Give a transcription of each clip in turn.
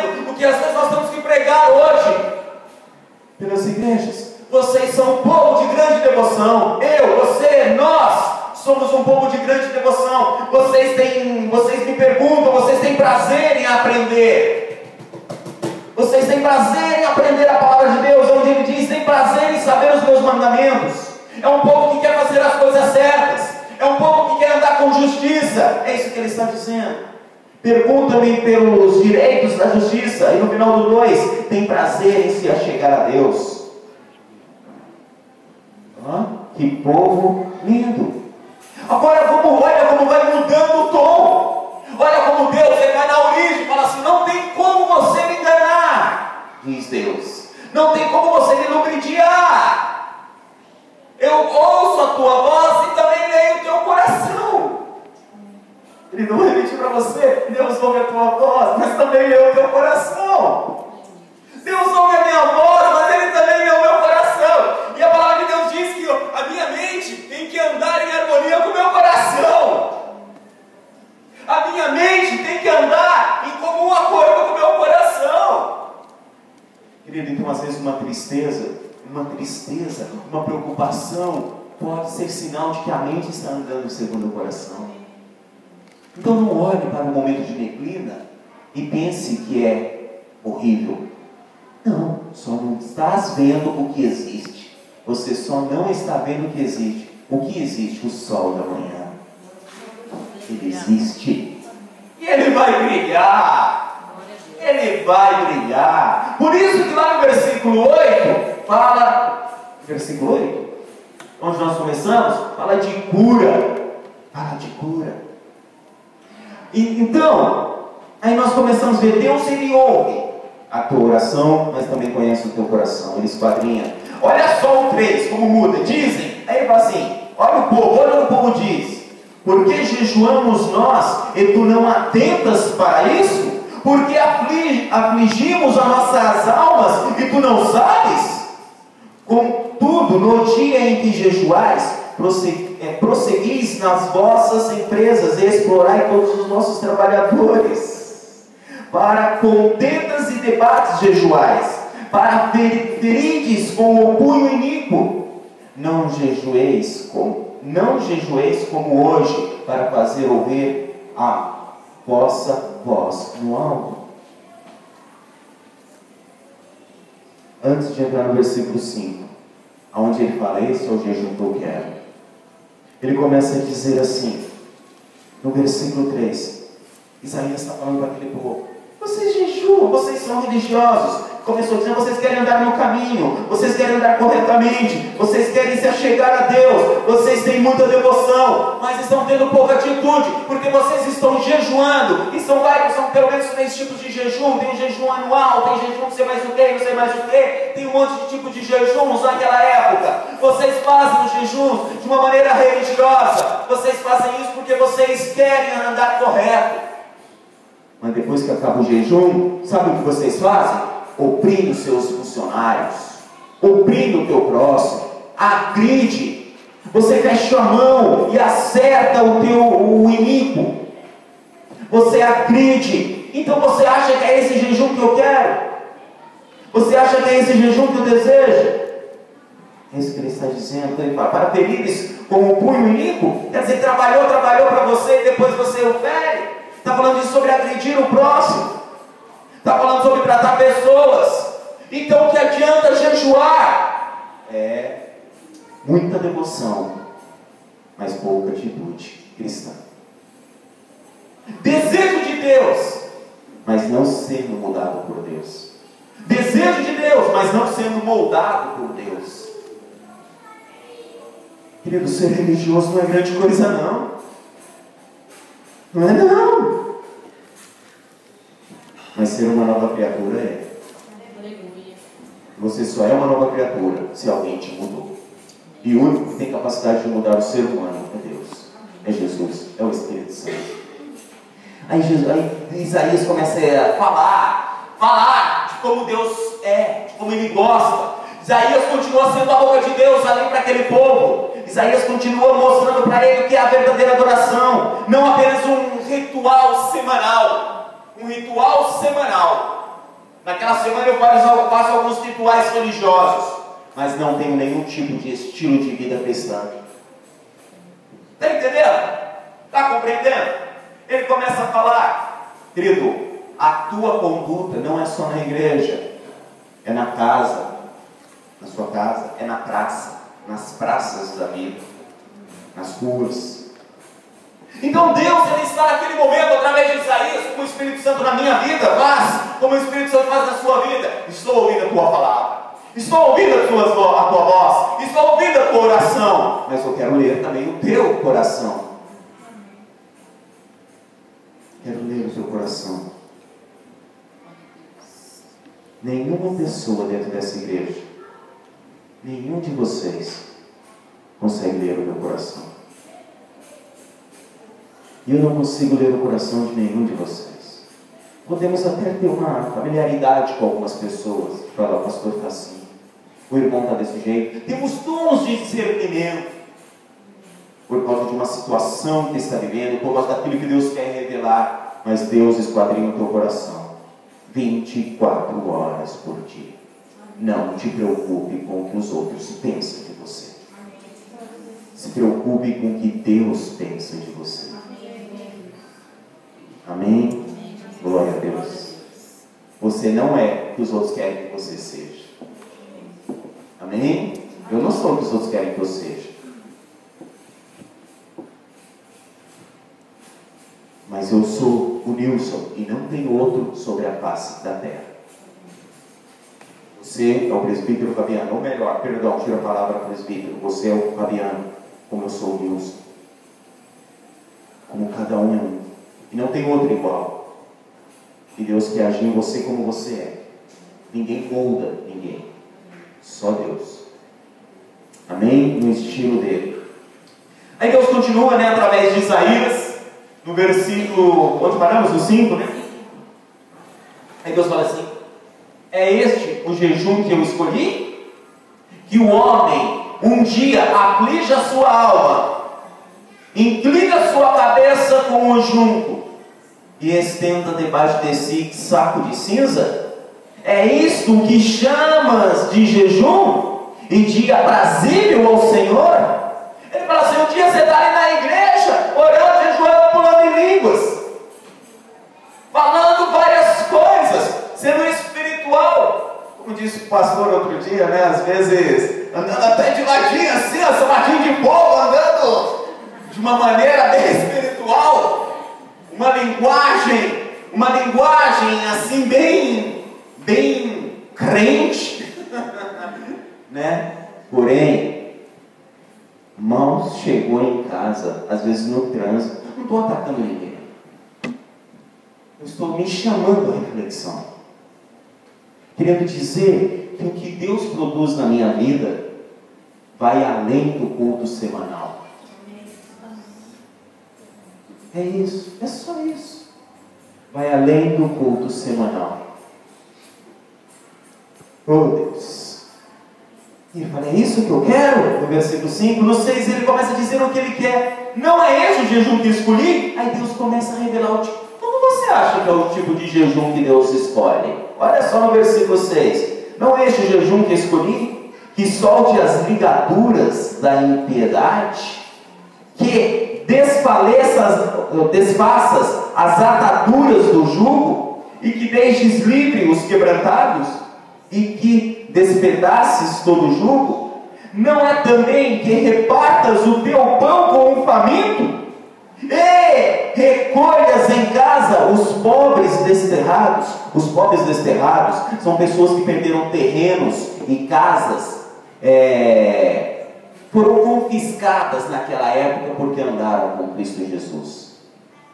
fazendo o que às vezes nós temos que pregar hoje pelas igrejas. Vocês são um povo de grande devoção. Eu, você, nós somos um povo de grande devoção. Vocês me perguntam, vocês têm prazer em aprender. Vocês têm prazer em aprender a palavra de Deus, onde Ele diz: tem prazer em saber os meus mandamentos. É um povo que quer fazer as coisas certas. É um povo que quer andar com justiça. É isso que Ele está dizendo. Pergunta-me pelos direitos da justiça. E no final do 2, tem prazer em se achegar a Deus. Que povo lindo. Agora olha como vai mudando o tom. Olha como Deus, Ele vai na origem, fala assim: não tem como você me enganar, diz Deus. Não tem como você me ludibriar. Eu ouço a tua voz e também leio o teu coração. Ele não repetiu para você: Deus ouve a tua voz, mas também lê o teu coração. Deus ouve a minha voz, mas Ele também lê o meu coração. E a palavra de Deus diz que a minha mente tem que andar em harmonia com o meu coração. A minha mente tem que andar em comum acordo com o meu coração. Querido, então às vezes uma tristeza, uma preocupação pode ser sinal de que a mente está andando segundo o coração. Então não olhe para um momento de neblina e pense que é horrível. Não, só não estás vendo o que existe. Você só não está vendo o que existe. O que existe? O sol da manhã. Ele existe. E ele vai brilhar. Ele vai brilhar. Por isso que lá no versículo 8, fala, versículo 8, onde nós começamos, fala de cura. Fala de cura. Então, aí nós começamos a ver, Deus, Ele ouve a tua oração, mas também conhece o teu coração. Ele esquadrinha. Olha só o 3, como muda. Dizem, aí ele fala assim: olha o povo diz: por que jejuamos nós e tu não atentas para isso? Porque afligimos as nossas almas e tu não sabes? Contudo, no dia em que jejuais, prosseguis nas vossas empresas e explorai todos os nossos trabalhadores. Para contendas e debates jejuais, para ferides com o punho iníquo. Não jejueis como hoje, para fazer ouvir a vossa voz no alto. Antes de entrar no versículo 5, onde ele fala: esse é o jejum que eu quero, ele começa a dizer assim, no versículo 3, Isaías está falando para aquele povo: vocês jejuam, vocês são religiosos. Começou dizendo: vocês querem andar no caminho, vocês querem andar corretamente, vocês querem se achegar a Deus, vocês têm muita devoção, mas estão tendo pouca atitude, porque vocês estão jejuando. E são pelo menos 3 tipos de jejum. Tem um jejum anual, tem jejum não sei mais o que, não sei mais o que, tem um monte de tipo de jejuns naquela época. Vocês fazem os jejuns de uma maneira religiosa, vocês fazem isso porque vocês querem andar correto. Mas depois que acaba o jejum, sabe o que vocês fazem? Oprime os seus funcionários, oprime o teu próximo, agride. Você fecha a mão e acerta o iníquo. Você agride. Então você acha que é esse jejum que eu quero? Você acha que é esse jejum que eu desejo? É isso que ele está dizendo. Ele fala: para ferires com o punho iníquo. Quer dizer, trabalhou para você e depois você o fere. Está falando isso sobre agredir o próximo. Está falando sobre tratar pessoas. Então o que adianta jejuar? É muita devoção, mas pouca atitude cristã. Desejo de Deus, mas não sendo mudado por Deus. Desejo de Deus, mas não sendo moldado por Deus. Querido, ser religioso não é grande coisa não. Não é não. Mas ser uma nova criatura é. Você só é uma nova criatura se alguém te mudou. E o único que tem capacidade de mudar o ser humano é Deus. É Jesus, é o Espírito Santo. Aí Isaías começa a falar de como Deus é, de como Ele gosta. Isaías continua sendo a boca de Deus além para aquele povo. Isaías continua mostrando para ele o que é a verdadeira adoração. Não apenas um ritual semanal. Um ritual semanal. Naquela semana eu faço alguns rituais religiosos, mas não tenho nenhum tipo de estilo de vida cristã. Está entendendo? Está compreendendo? Ele começa a falar, querido, a tua conduta não é só na igreja, é na casa, na sua casa, é na praça, nas praças da vida, nas ruas. Então Deus, Ele está naquele momento, através de Isaías, como o Espírito Santo na minha vida faz, como o Espírito Santo faz na sua vida. Estou ouvindo a tua palavra, estou ouvindo a tua voz, estou ouvindo a tua oração, mas eu quero ler também o teu coração. Quero ler o teu coração. Nenhuma pessoa dentro dessa igreja, nenhum de vocês consegue ler o meu coração. E eu não consigo ler o coração de nenhum de vocês. Podemos até ter uma familiaridade com algumas pessoas. Falar, o pastor está assim, o irmão está desse jeito. Temos tons de discernimento por causa de uma situação que está vivendo, por causa daquilo que Deus quer revelar. Mas Deus esquadrinha o teu coração 24 horas por dia. Não te preocupe com o que os outros pensam de você. Se preocupe com o que Deus pensa de você. Amém? Glória a Deus. Você não é o que os outros querem que você seja. Amém? Eu não sou o que os outros querem que eu seja. Mas eu sou o Nilson e não tem outro sobre a face da terra. Você é o presbítero Fabiano, ou melhor, perdão, tira a palavra presbítero. Você é o Fabiano, como eu sou o Nilson. Como cada um é um. E não tem outro igual. E Deus quer agir em você como você é. Ninguém molda ninguém. Só Deus. Amém? No estilo dele. Aí Deus continua, através de Isaías, no versículo, onde paramos? No 5, Aí Deus fala assim: é este o jejum que eu escolhi? Que o homem um dia aflige a sua alma, inclina a sua cabeça com o junco e estenda debaixo de si saco de cinza? É isto que chamas de jejum e dia aprazível ao Senhor? Ele fala assim: um dia você está ali na igreja, orando, jejuando, pulando em línguas, falando várias coisas, sendo espiritual, como disse o pastor outro dia, às vezes andando até de ladinho assim, sapatinho de povo, andando de uma maneira bem espiritual, uma linguagem assim bem crente, Porém, mal chegou em casa, às vezes no trânsito, eu não estou atacando ninguém, eu estou me chamando à reflexão, querendo dizer que o que Deus produz na minha vida vai além do culto semanal. É isso, é só isso. Vai além do culto semanal. Oh Deus. E ele fala: é isso que eu quero? No versículo 5, no 6 ele começa a dizer o que ele quer. Não é esse o jejum que escolhi? Aí Deus começa a revelar o tipo. Como você acha que é o tipo de jejum que Deus escolhe? Olha só no versículo 6. Não é este o jejum que escolhi? Que solte as ligaduras da impiedade, que desfaças as ataduras do jugo, e que deixes livre os quebrantados, e que despedaces todo o jugo? Não é também que repartas o teu pão com o faminto, e recolhas em casa os pobres desterrados? Os pobres desterrados são pessoas que perderam terrenos e casas, foram confiscadas naquela época porque andaram com Cristo Jesus,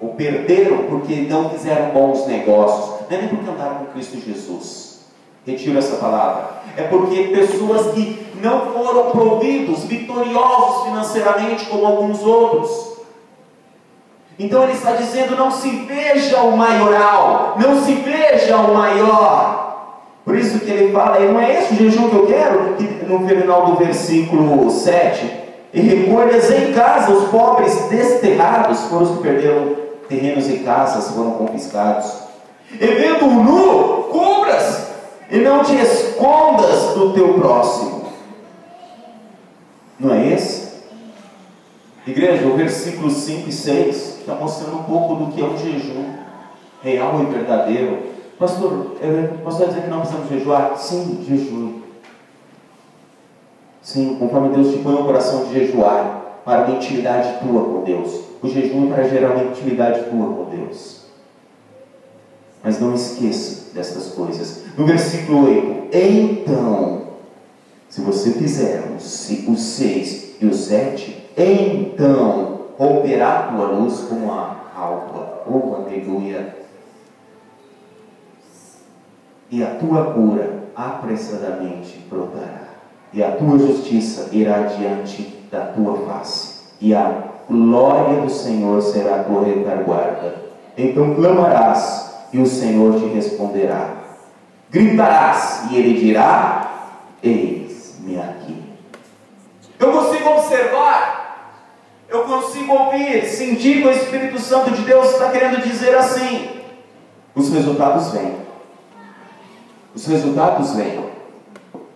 ou perderam porque não fizeram bons negócios. Não é nem porque andaram com Cristo Jesus, retiro essa palavra, é porque pessoas que não foram providos, vitoriosos financeiramente como alguns outros. Então ele está dizendo: não se veja o maioral, não se veja o maior. Por isso que ele fala, e não é esse o jejum que eu quero, que no final do versículo 7, e recolhas em casa os pobres desterrados, foram os que perderam terrenos e casas, foram confiscados, e vendo o nu, cubras, e não te escondas do teu próximo. Não é esse? Igreja, o versículo 5 e 6 está mostrando um pouco do que é um jejum real e verdadeiro. Pastor, pastor dizer que não precisamos jejuar? Sim, jejue. Sim, conforme Deus te põe no coração de jejuar, para uma intimidade tua com Deus. O jejum é para gerar uma intimidade tua com Deus. Mas não esqueça destas coisas. No versículo 8, então, se você fizer os 6 e o 7, então romperá a tua luz como a alva. Oh, aleluia! E a tua cura apressadamente brotará, e a tua justiça irá diante da tua face, e a glória do Senhor será a tua retaguarda. Então clamarás, e o Senhor te responderá. Gritarás, e Ele dirá: eis-me aqui. Eu consigo observar, eu consigo ouvir, sentir que o Espírito Santo de Deus está querendo dizer assim: os resultados vêm. Os resultados vêm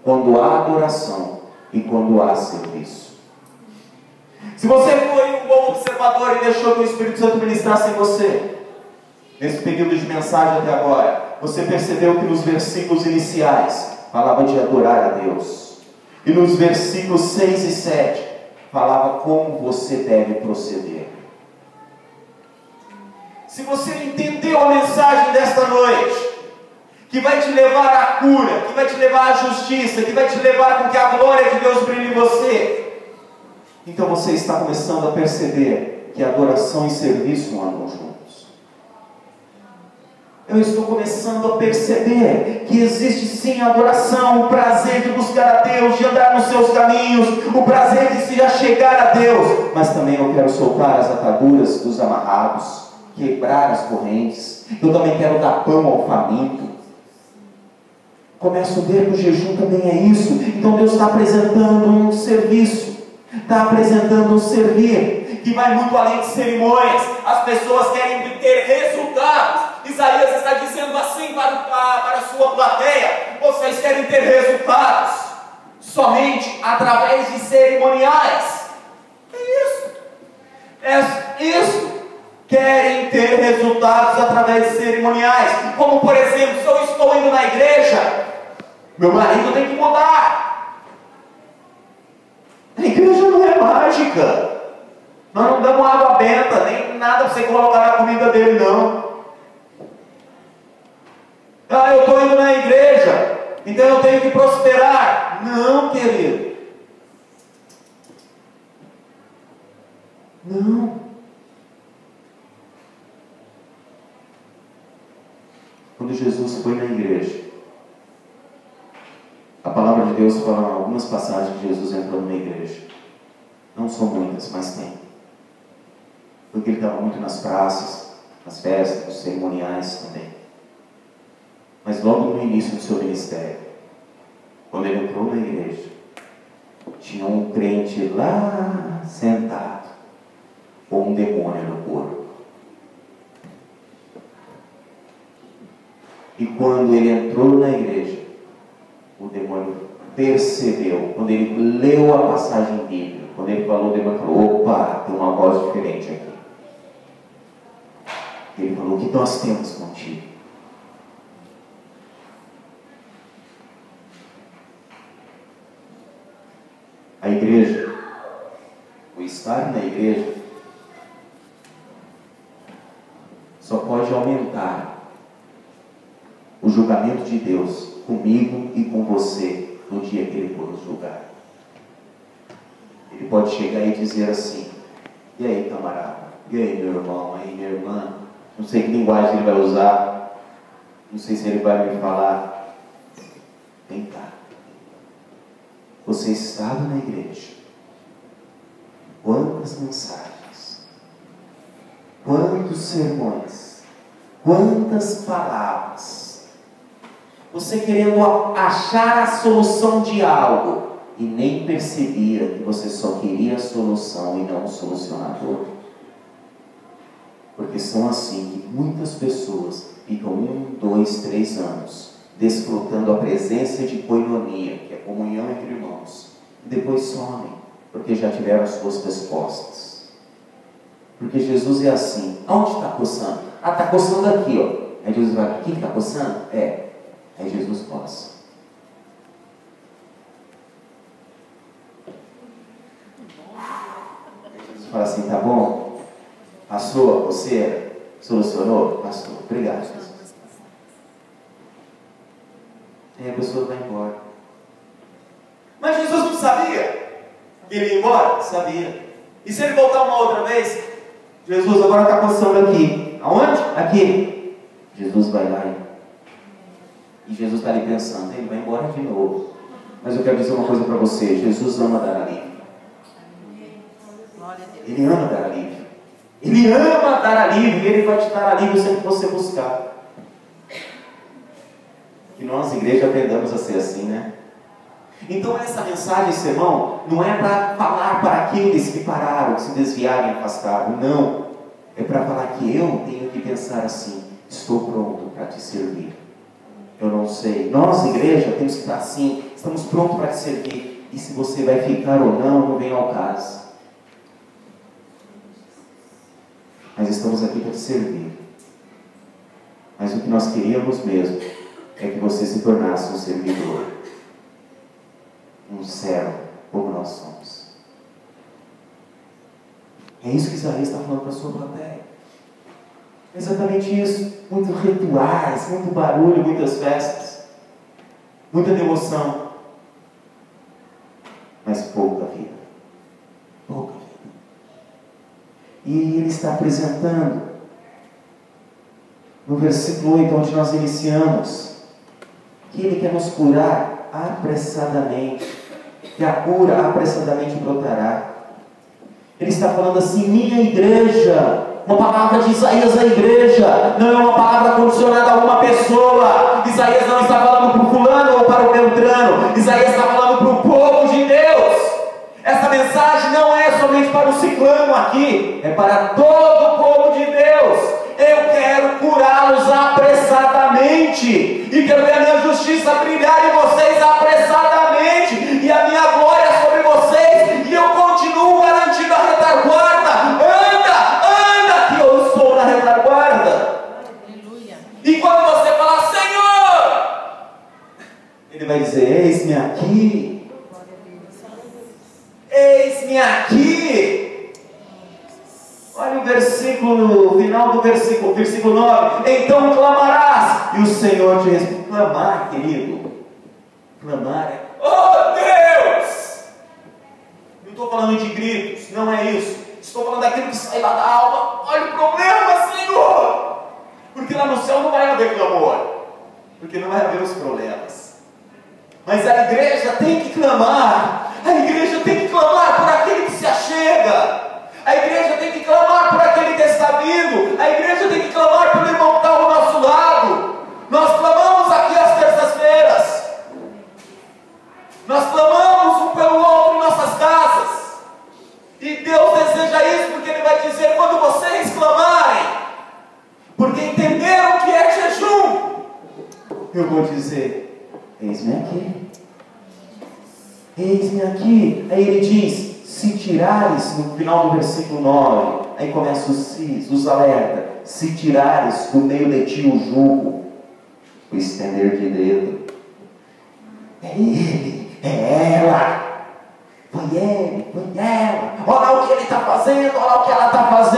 quando há adoração e quando há serviço. Se você foi um bom observador e deixou que o Espírito Santo ministrasse em você, nesse período de mensagem até agora, você percebeu que nos versículos iniciais falava de adorar a Deus, e nos versículos 6 e 7 falava como você deve proceder. Se você entendeu a mensagem desta noite, que vai te levar à cura, que vai te levar à justiça, que vai te levar com que a glória de Deus brilhe em você, então você está começando a perceber que adoração e serviço andam juntos. Eu estou começando a perceber que existe sim a adoração, o prazer de buscar a Deus, de andar nos seus caminhos, o prazer de se chegar a Deus, mas também eu quero soltar as ataduras dos amarrados, quebrar as correntes, eu também quero dar pão ao faminto. Começo a ver que o jejum também é isso. Então Deus está apresentando um serviço, está apresentando um servir, que vai muito além de cerimônias. As pessoas querem ter resultados. Isaías está dizendo assim para a sua plateia: vocês querem ter resultados somente através de cerimoniais. É isso. Querem ter resultados através de cerimoniais. Como por exemplo, se eu estou indo na igreja, meu marido tem que mudar. A igreja não é mágica. Nós não damos água benta, nem nada para você colocar na comida dele, não. Ah, eu estou indo na igreja, então eu tenho que prosperar. Não, querido. Não. Quando Jesus foi na igreja, a palavra de Deus fala em algumas passagens de Jesus entrando na igreja. Não são muitas, mas tem. Porque ele estava muito nas praças, nas festas, nos cerimoniais também. Mas logo no início do seu ministério, quando ele entrou na igreja, tinha um crente lá sentado, com um demônio no corpo. E quando ele entrou na igreja, o demônio percebeu, quando ele leu a passagem bíblica, quando ele falou, o demônio falou: opa, tem uma voz diferente aqui. Ele falou: o que nós temos contigo? A igreja, o estar na igreja, só pode aumentar o julgamento de Deus comigo e com você no dia que Ele for nos julgar. Ele pode chegar e dizer assim: e aí, camarada? E aí, meu irmão? Aí, minha irmã? Não sei que linguagem ele vai usar, não sei se ele vai me falar. Vem cá, você estava na igreja, quantas mensagens, quantos sermões, quantas palavras, você querendo achar a solução de algo e nem percebia que você só queria a solução e não o solucionador. Porque são assim que muitas pessoas ficam 1, 2, 3 anos desfrutando a presença de koinonia, que é comunhão entre irmãos, e depois somem, porque já tiveram as suas respostas. Porque Jesus é assim. Aonde está coçando? Ah, está coçando aqui, ó. Aí Jesus vai, aqui que está coçando? É. Aí Jesus coça. Aí Jesus fala assim, tá bom? Passou a coceira? Solucionou? Passou. Obrigado, Jesus. Aí a pessoa vai embora. Mas Jesus não sabia que ele ia embora? Sabia. E se ele voltar uma outra vez? Jesus agora está coçando aqui. Aonde? Aqui. Jesus vai lá e Jesus está ali pensando, ele vai embora de novo. Mas eu quero dizer uma coisa para você, Jesus ama dar alívio. Ele ama dar alívio. Ele ama dar alívio, e Ele vai te dar alívio sempre que você buscar. Que nós, igreja, aprendamos a ser assim, né? Então essa mensagem, esse sermão, não é para falar para aqueles que pararam, que se desviaram e afastaram. Não. É para falar que eu tenho que pensar assim, estou pronto para te servir. Eu não sei. Nós, igreja, temos que estar assim, estamos prontos para te servir. E se você vai ficar ou não, não vem ao caso. Mas estamos aqui para te servir. Mas o que nós queríamos mesmo é que você se tornasse um servidor, um servo, como nós somos. É isso que Isaías está falando para a sua plateia. É exatamente isso. Muitos rituais, muito barulho, muitas festas, muita devoção, mas pouca vida. Pouca vida. E ele está apresentando no versículo 8, onde nós iniciamos, que Ele quer nos curar apressadamente, que a cura apressadamente brotará. Ele está falando assim, minha igreja. Uma palavra de Isaías à igreja, não é uma palavra condicionada a uma pessoa. Isaías não está falando para o fulano ou para o beltrano. Isaías está falando para o povo de Deus. Essa mensagem não é somente para o ciclano aqui, é para todo o povo de Deus. Eu quero curá-los apressadamente, e quero ver a minha justiça brilhar em vocês apressadamente, e a minha glória sobre vocês, e eu continuo garantindo a retaguarda. Anda, que eu estou na retaguarda. Aleluia. E quando você falar, Senhor, Ele vai dizer, eis-me aqui. Eis-me aqui. Olha o versículo, no final do versículo 9. Então clamarás, e o Senhor te responde. Clamar, querido. Clamar é, oh Deus! Não estou falando de gritos, não é isso. Estou falando daquilo que sai lá da alma. Olha o problema, Senhor! Porque lá no céu não vai haver clamor, porque não vai haver os problemas. Mas a igreja tem que clamar. A igreja tem que clamar por aquele que se achega. A igreja tem que clamar por aquele que está vindo. A igreja tem que clamar pelo irmão que está ao nosso lado. Nós clamamos aqui às terças-feiras. Nós clamamos um pelo outro em nossas casas. E Deus deseja isso, porque Ele vai dizer, quando vocês clamarem, porque entenderam o que é jejum, eu vou dizer, eis-me aqui. Eis-me aqui. Aí Ele diz, se tirares, no final do versículo 9, aí começa os sis, os alerta, se tirares do meio de ti o jugo, o estender de dedo, é ele, é ela, foi ele, foi ela, olha o que ele está fazendo, olha o que ela está fazendo.